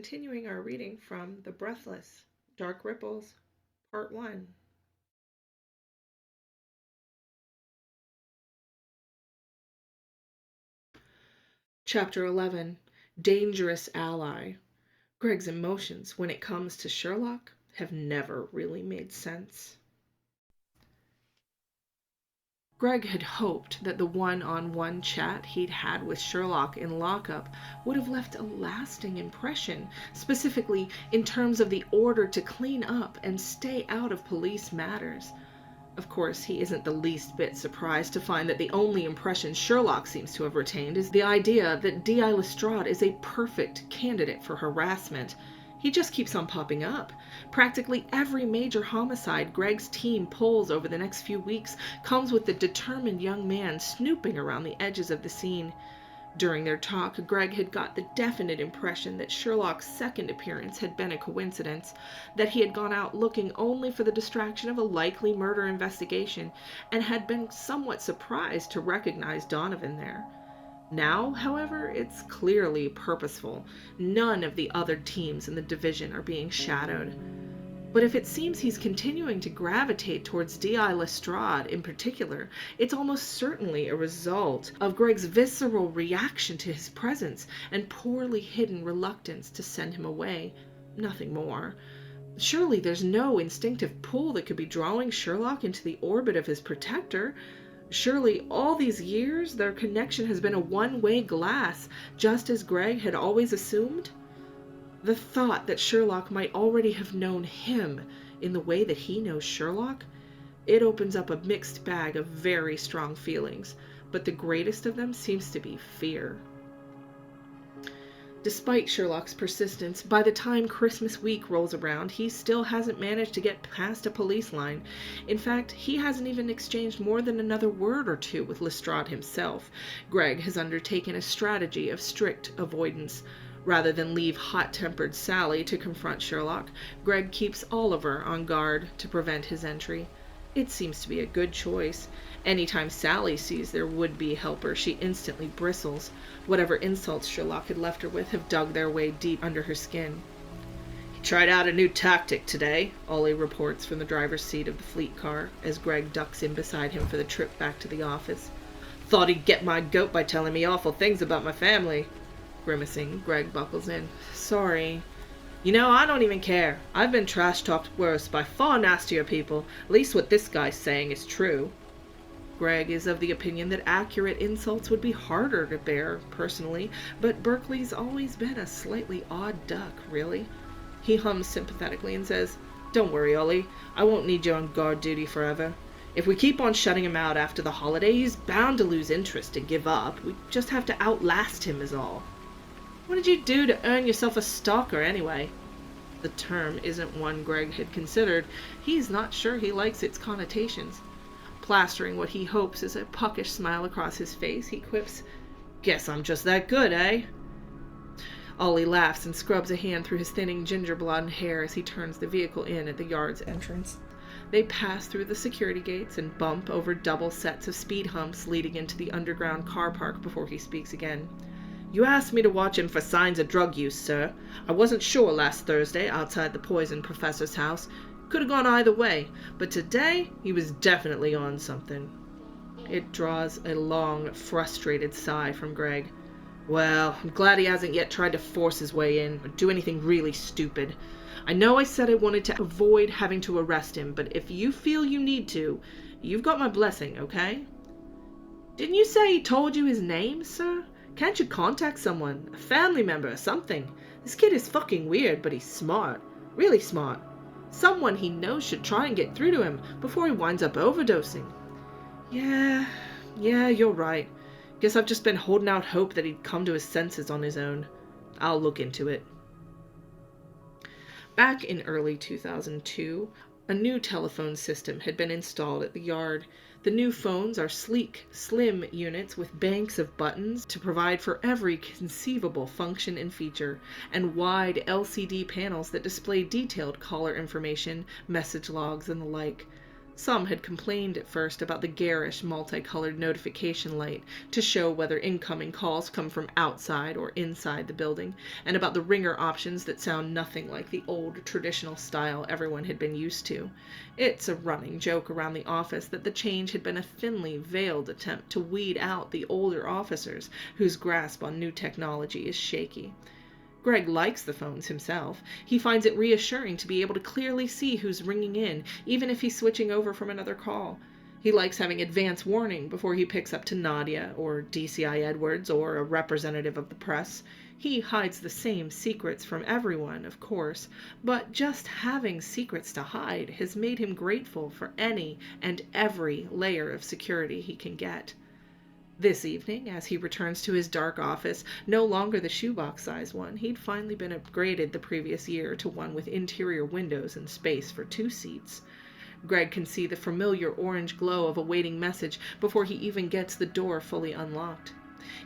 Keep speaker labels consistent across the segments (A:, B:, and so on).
A: continuing our reading from The Breathless, Dark Ripples, Part 1. Chapter 11, Dangerous Ally. Greg's emotions, when it comes to Sherlock, have never really made sense. Greg had hoped that the one-on-one chat he'd had with Sherlock in lockup would have left a lasting impression, specifically in terms of the order to clean up and stay out of police matters. Of course, he isn't the least bit surprised to find that the only impression Sherlock seems to have retained is the idea that D.I. Lestrade is a perfect candidate for harassment. He just keeps on popping up. Practically every major homicide Greg's team pulls over the next few weeks comes with the determined young man snooping around the edges of the scene. During their talk, Greg had got the definite impression that Sherlock's second appearance had been a coincidence, that he had gone out looking only for the distraction of a likely murder investigation, and had been somewhat surprised to recognize Donovan there. Now, however, it's clearly purposeful. None of the other teams in the division are being shadowed. But if it seems he's continuing to gravitate towards D.I. Lestrade in particular, it's almost certainly a result of Greg's visceral reaction to his presence and poorly hidden reluctance to send him away. Nothing more. Surely there's no instinctive pull that could be drawing Sherlock into the orbit of his protector. Surely all these years their connection has been a one-way glass, just as Greg had always assumed? The thought that Sherlock might already have known him in the way that he knows Sherlock, it opens up a mixed bag of very strong feelings, but the greatest of them seems to be fear. Despite Sherlock's persistence, by the time Christmas week rolls around, he still hasn't managed to get past a police line. In fact, he hasn't even exchanged more than another word or two with Lestrade himself. Greg has undertaken a strategy of strict avoidance. Rather than leave hot-tempered Sally to confront Sherlock, Greg keeps Oliver on guard to prevent his entry. It seems to be a good choice. Anytime Sally sees their would-be helper, she instantly bristles. Whatever insults Sherlock had left her with have dug their way deep under her skin. "He tried out a new tactic today," Ollie reports from the driver's seat of the fleet car, as Greg ducks in beside him for the trip back to the office. "Thought he'd get my goat by telling me awful things about my family." Grimacing, Greg buckles in. "Sorry." "You know, I don't even care. I've been trash-talked worse by far nastier people. At least what this guy's saying is true." Greg is of the opinion that accurate insults would be harder to bear, personally, but Berkeley's always been a slightly odd duck, really. He hums sympathetically and says, "Don't worry, Ollie. I won't need you on guard duty forever. If we keep on shutting him out after the holiday, he's bound to lose interest and give up. We just have to outlast him is all." "What did you do to earn yourself a stalker, anyway?" The term isn't one Greg had considered. He's not sure he likes its connotations. Plastering what he hopes is a puckish smile across his face, he quips, "Guess I'm just that good, eh?" Ollie laughs and scrubs a hand through his thinning ginger blonde hair as he turns the vehicle in at the yard's entrance. They pass through the security gates and bump over double sets of speed humps leading into the underground car park before he speaks again. "You asked me to watch him for signs of drug use, sir. I wasn't sure last Thursday outside the poison professor's house. Could have gone either way, but today he was definitely on something." It draws a long, frustrated sigh from Greg. "Well, I'm glad he hasn't yet tried to force his way in or do anything really stupid. I know I said I wanted to avoid having to arrest him, but if you feel you need to, you've got my blessing, okay?" "Didn't you say he told you his name, sir? Can't you contact someone, a family member or something? This kid is fucking weird, but he's smart. Really smart. Someone he knows should try and get through to him before he winds up overdosing." Yeah, you're right. Guess I've just been holding out hope that he'd come to his senses on his own. I'll look into it." Back in early 2002, a new telephone system had been installed at the yard. The new phones are sleek, slim units with banks of buttons to provide for every conceivable function and feature, and wide LCD panels that display detailed caller information, message logs, and the like. Some had complained at first about the garish, multicolored notification light to show whether incoming calls come from outside or inside the building, and about the ringer options that sound nothing like the old traditional style everyone had been used to. It's a running joke around the office that the change had been a thinly veiled attempt to weed out the older officers whose grasp on new technology is shaky. Greg likes the phones himself. He finds it reassuring to be able to clearly see who's ringing in, even if he's switching over from another call. He likes having advance warning before he picks up to Nadia or DCI Edwards or a representative of the press. He hides the same secrets from everyone, of course, but just having secrets to hide has made him grateful for any and every layer of security he can get. This evening, as he returns to his dark office, no longer the shoebox-size one, he'd finally been upgraded the previous year to one with interior windows and space for 2 seats. Greg can see the familiar orange glow of a waiting message before he even gets the door fully unlocked.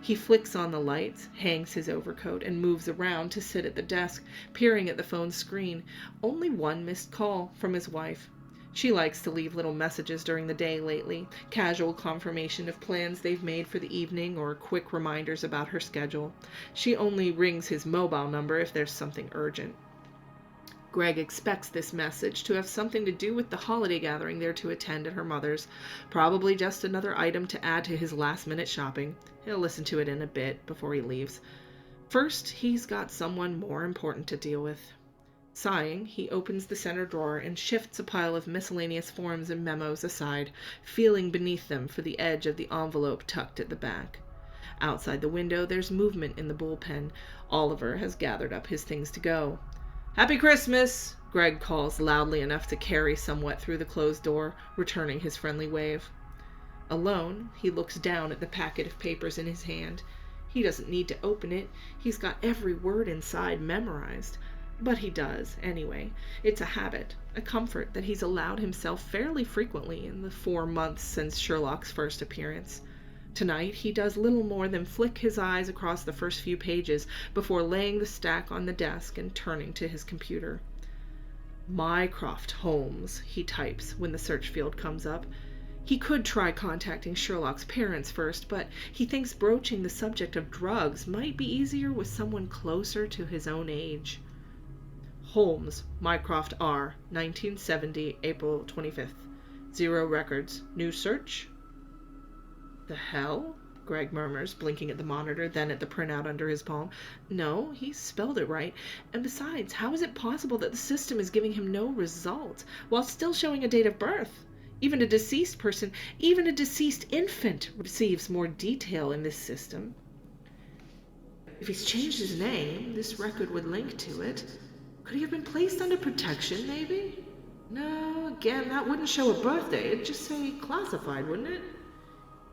A: He flicks on the lights, hangs his overcoat, and moves around to sit at the desk, peering at the phone's screen. Only one missed call from his wife. She likes to leave little messages during the day lately, casual confirmation of plans they've made for the evening or quick reminders about her schedule. She only rings his mobile number if there's something urgent. Greg expects this message to have something to do with the holiday gathering they're to attend at her mother's, probably just another item to add to his last-minute shopping. He'll listen to it in a bit before he leaves. First, he's got someone more important to deal with. Sighing, he opens the center drawer and shifts a pile of miscellaneous forms and memos aside, feeling beneath them for the edge of the envelope tucked at the back. Outside the window, there's movement in the bullpen. Oliver has gathered up his things to go. "Happy Christmas!" Greg calls loudly enough to carry somewhat through the closed door, returning his friendly wave. Alone, he looks down at the packet of papers in his hand. He doesn't need to open it. He's got every word inside memorized. But he does, anyway. It's a habit, a comfort that he's allowed himself fairly frequently in the 4 months since Sherlock's first appearance. Tonight, he does little more than flick his eyes across the first few pages before laying the stack on the desk and turning to his computer. Mycroft Holmes, he types when the search field comes up. He could try contacting Sherlock's parents first, but he thinks broaching the subject of drugs might be easier with someone closer to his own age. Holmes, Mycroft R., 1970, April 25th. 0 records. New search? The hell? Greg murmurs, blinking at the monitor, then at the printout under his palm. No, he spelled it right. And besides, how is it possible that the system is giving him no result, while still showing a date of birth? Even a deceased person, even a deceased infant, receives more detail in this system. If he's changed his name, this record would link to it. Could he have been placed under protection, maybe? No, again, that wouldn't show a birthday. It'd just say classified, wouldn't it?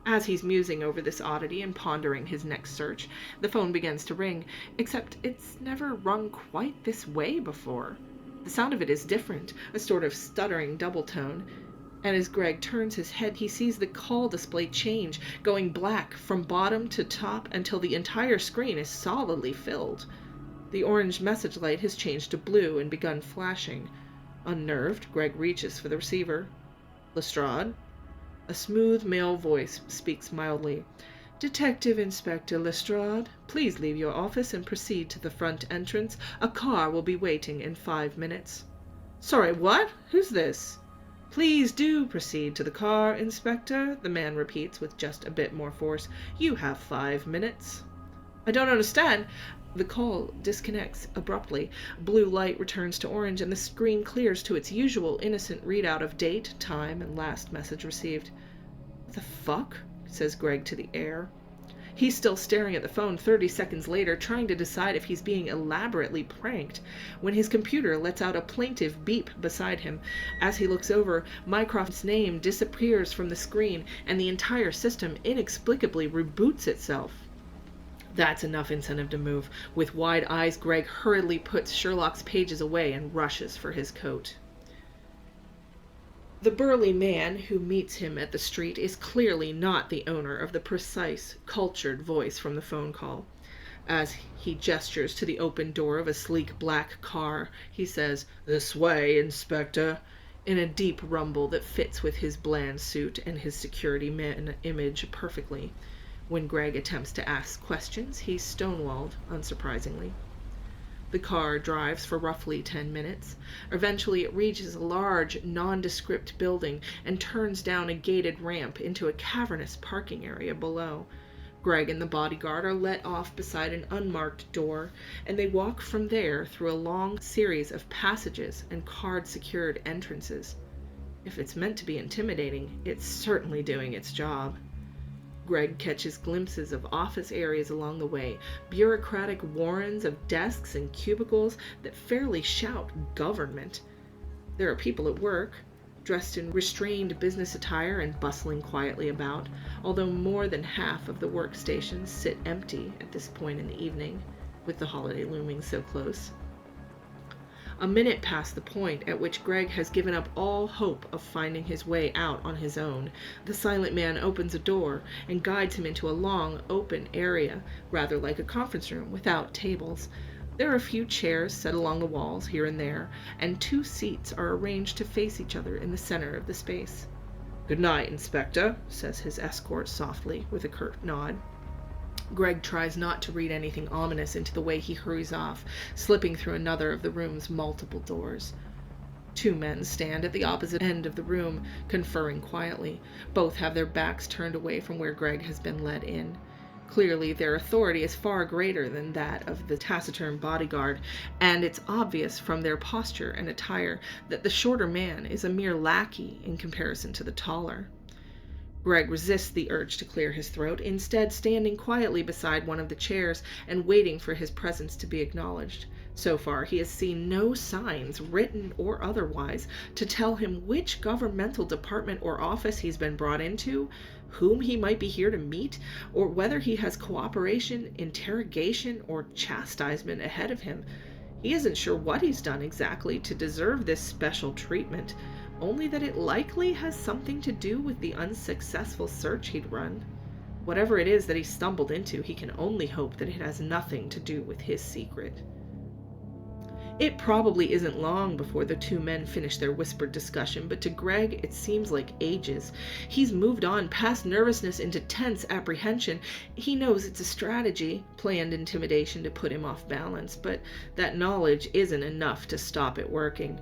A: As he's musing over this oddity and pondering his next search, the phone begins to ring, except it's never rung quite this way before. The sound of it is different, a sort of stuttering double tone. And as Greg turns his head, he sees the call display change, going black from bottom to top until the entire screen is solidly filled. The orange message light has changed to blue and begun flashing. Unnerved, Greg reaches for the receiver. Lestrade? A smooth male voice speaks mildly. Detective Inspector Lestrade, please leave your office and proceed to the front entrance. A car will be waiting in 5 minutes. Sorry, what? Who's this? Please do proceed to the car, Inspector, the man repeats with just a bit more force. You have 5 minutes. I don't understand. The call disconnects abruptly. Blue light returns to orange, and the screen clears to its usual innocent readout of date, time, and last message received. What the fuck? Says Greg to the air. He's still staring at the phone 30 seconds later, trying to decide if he's being elaborately pranked, when his computer lets out a plaintive beep beside him. As he looks over, Mycroft's name disappears from the screen, and the entire system inexplicably reboots itself. That's enough incentive to move. With wide eyes, Greg hurriedly puts Sherlock's pages away and rushes for his coat. The burly man who meets him at the street is clearly not the owner of the precise, cultured voice from the phone call. As he gestures to the open door of a sleek black car, he says, "This way, Inspector." in a deep rumble that fits with his bland suit and his security man image perfectly. When Greg attempts to ask questions, he's stonewalled, unsurprisingly. The car drives for roughly 10 minutes. Eventually it reaches a large, nondescript building and turns down a gated ramp into a cavernous parking area below. Greg and the bodyguard are let off beside an unmarked door, and they walk from there through a long series of passages and card-secured entrances. If it's meant to be intimidating, it's certainly doing its job. Greg catches glimpses of office areas along the way, bureaucratic warrens of desks and cubicles that fairly shout government. There are people at work, dressed in restrained business attire and bustling quietly about, although more than half of the workstations sit empty at this point in the evening, with the holiday looming so close. A minute past the point at which Greg has given up all hope of finding his way out on his own, the silent man opens a door and guides him into a long, open area, rather like a conference room, without tables. There are a few chairs set along the walls here and there, and 2 seats are arranged to face each other in the center of the space. "Good night, Inspector," says his escort softly, with a curt nod. Greg tries not to read anything ominous into the way he hurries off, slipping through another of the room's multiple doors. 2 men stand at the opposite end of the room, conferring quietly. Both have their backs turned away from where Greg has been led in. Clearly, their authority is far greater than that of the taciturn bodyguard, and it's obvious from their posture and attire that the shorter man is a mere lackey in comparison to the taller. Greg resists the urge to clear his throat, instead standing quietly beside one of the chairs and waiting for his presence to be acknowledged. So far, he has seen no signs, written or otherwise, to tell him which governmental department or office he's been brought into, whom he might be here to meet, or whether he has cooperation, interrogation, or chastisement ahead of him. He isn't sure what he's done exactly to deserve this special treatment, only that it likely has something to do with the unsuccessful search he'd run. Whatever it is that he stumbled into, he can only hope that it has nothing to do with his secret. It probably isn't long before the 2 men finish their whispered discussion, but to Greg it seems like ages. He's moved on past nervousness into tense apprehension. He knows it's a strategy, planned intimidation to put him off balance, but that knowledge isn't enough to stop it working.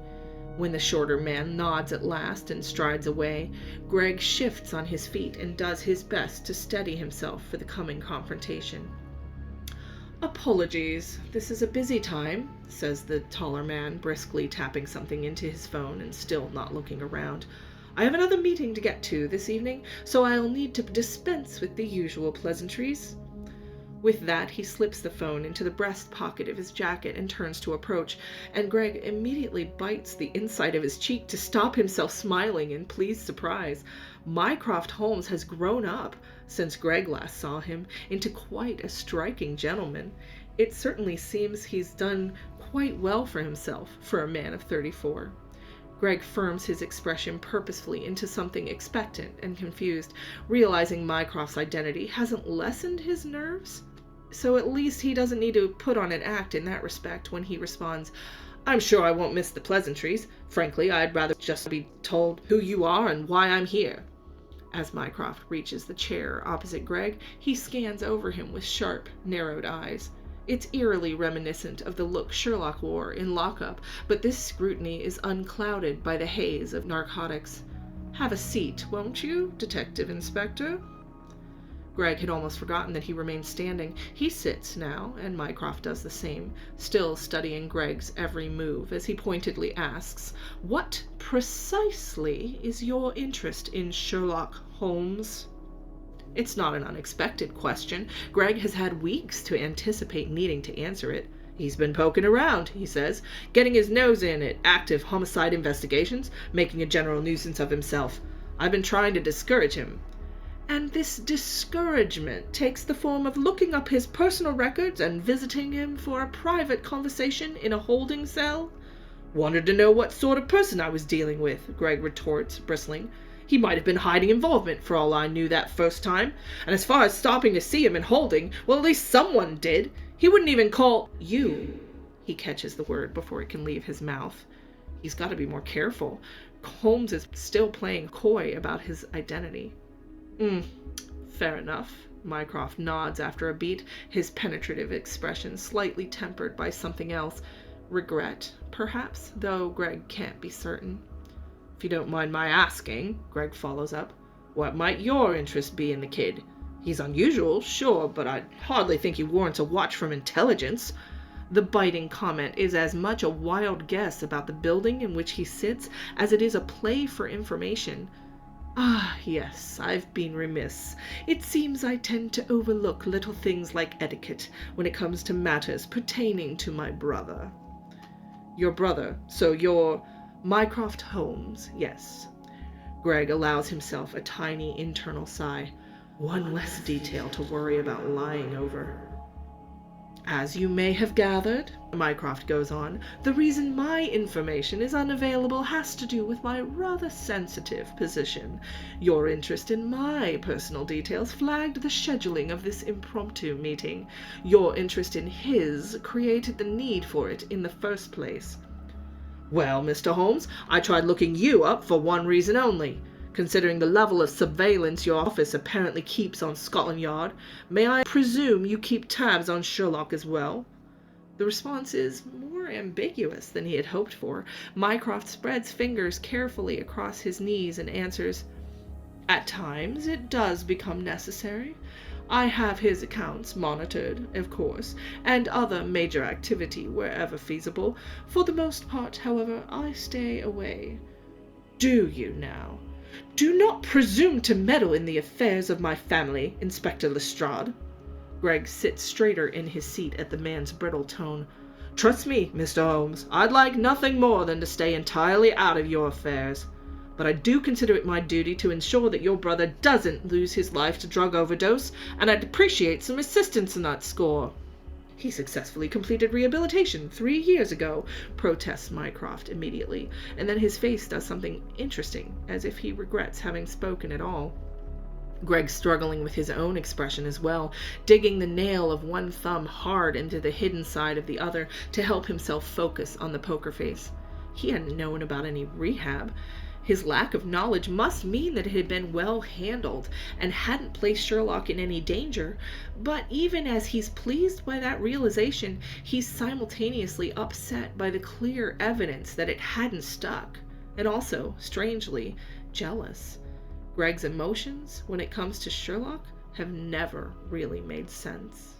A: When the shorter man nods at last and strides away, Greg shifts on his feet and does his best to steady himself for the coming confrontation. "Apologies, this is a busy time," says the taller man, briskly tapping something into his phone and still not looking around. "I have another meeting to get to this evening, so I'll need to dispense with the usual pleasantries." With that, he slips the phone into the breast pocket of his jacket and turns to approach, and Greg immediately bites the inside of his cheek to stop himself smiling in pleased surprise. Mycroft Holmes has grown up, since Greg last saw him, into quite a striking gentleman. It certainly seems he's done quite well for himself for a man of 34. Greg firms his expression purposefully into something expectant and confused, realizing Mycroft's identity hasn't lessened his nerves. So at least he doesn't need to put on an act in that respect when he responds, "I'm sure I won't miss the pleasantries. Frankly, I'd rather just be told who you are and why I'm here." As Mycroft reaches the chair opposite Greg, he scans over him with sharp, narrowed eyes. It's eerily reminiscent of the look Sherlock wore in Lockup, but this scrutiny is unclouded by the haze of narcotics. "Have a seat, won't you, Detective Inspector?" Greg had almost forgotten that he remained standing. He sits now, and Mycroft does the same, still studying Greg's every move as he pointedly asks, "What precisely is your interest in Sherlock Holmes?" It's not an unexpected question. Greg has had weeks to anticipate needing to answer it. "He's been poking around," he says, "getting his nose in at active homicide investigations, making a general nuisance of himself. I've been trying to discourage him." "And this discouragement takes the form of looking up his personal records and visiting him for a private conversation in a holding cell?" "Wanted to know what sort of person I was dealing with," Greg retorts, bristling. "He might have been hiding involvement for all I knew that first time. And as far as stopping to see him in holding, well, at least someone did. He wouldn't even call you." He catches the word before it can leave his mouth. He's got to be more careful. Holmes is still playing coy about his identity. Fair enough. Mycroft nods after a beat, his penetrative expression slightly tempered by something else. Regret, perhaps, though Greg can't be certain. If you don't mind my asking, Greg follows up, what might your interest be in the kid? He's unusual, sure, but I'd hardly think he warrants a watch from intelligence. The biting comment is as much a wild guess about the building in which he sits as it is a play for information. Ah, yes, I've been remiss. It seems I tend to overlook little things like etiquette when it comes to matters pertaining to my brother. Your brother, so you're Mycroft Holmes, yes. Greg allows himself a tiny internal sigh. One less detail to worry about lying over. As you may have gathered, Mycroft goes on, the reason my information is unavailable has to do with my rather sensitive position. Your interest in my personal details flagged the scheduling of this impromptu meeting. Your interest in his created the need for it in the first place. Well, Mr. Holmes, I tried looking you up for one reason only. Considering the level of surveillance your office apparently keeps on Scotland Yard, may I presume you keep tabs on Sherlock as well? The response is more ambiguous than he had hoped for. Mycroft spreads fingers carefully across his knees and answers, at times it does become necessary. I have his accounts monitored, of course, and other major activity wherever feasible. For the most part, however, I stay away. Do you now? Do not presume to meddle in the affairs of my family, Inspector Lestrade. Greg sits straighter in his seat at the man's brittle tone. Trust me, Mr. Holmes, I'd like nothing more than to stay entirely out of your affairs. But I do consider it my duty to ensure that your brother doesn't lose his life to drug overdose, and I'd appreciate some assistance in that score. He successfully completed rehabilitation 3 years ago, protests Mycroft immediately, and then his face does something interesting, as if he regrets having spoken at all. Greg's struggling with his own expression as well, digging the nail of one thumb hard into the hidden side of the other to help himself focus on the poker face. He hadn't known about any rehab. His lack of knowledge must mean that it had been well handled and hadn't placed Sherlock in any danger, but even as he's pleased by that realization, he's simultaneously upset by the clear evidence that it hadn't stuck, and also, strangely, jealous. Greg's emotions, when it comes to Sherlock, have never really made sense.